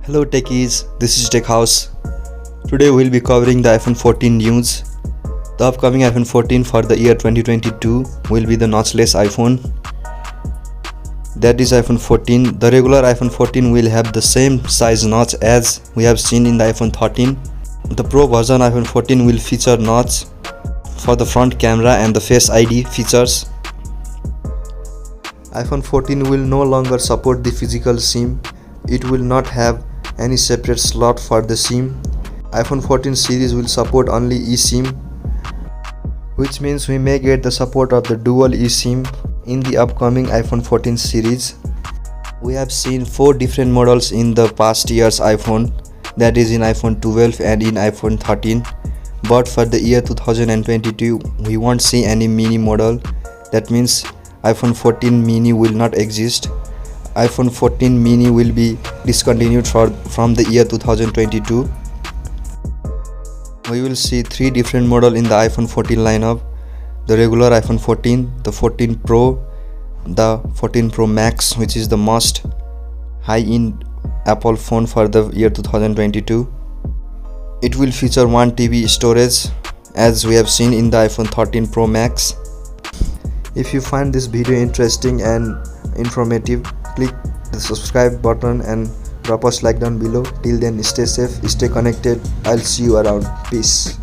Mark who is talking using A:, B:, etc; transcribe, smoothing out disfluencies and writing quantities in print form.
A: Hello techies, this is Tech House. Today we'll be covering the iPhone 14 news. The upcoming iPhone 14 for the year 2022 will be the notchless iPhone. That is iPhone 14. The regular iPhone 14 will have the same size notch as we have seen in the iPhone 13. The Pro version iPhone 14 will feature notch for the front camera and the Face ID features. iPhone 14 will no longer support the physical SIM. It will not have any separate slot for the SIM. iPhone 14 series will support only eSIM, which means we may get the support of the dual eSIM in the upcoming iPhone 14 series. We have seen 4 different models in the past year's iPhone, that is in iPhone 12 and in iPhone 13, but for the year 2022 we won't see any mini model. That means iPhone 14 mini will not exist. iPhone 14 mini will be discontinued from the year 2022. We will see 3 different models in the iPhone 14 lineup: the regular iPhone 14, the 14 Pro, the 14 Pro Max, which is the most high-end Apple phone for the year 2022. It will feature 1 TB storage as we have seen in the iPhone 13 Pro Max. If you find this video interesting and informative, click the subscribe button and drop us like down below. Till then, stay safe, stay connected. I'll see you around. Peace.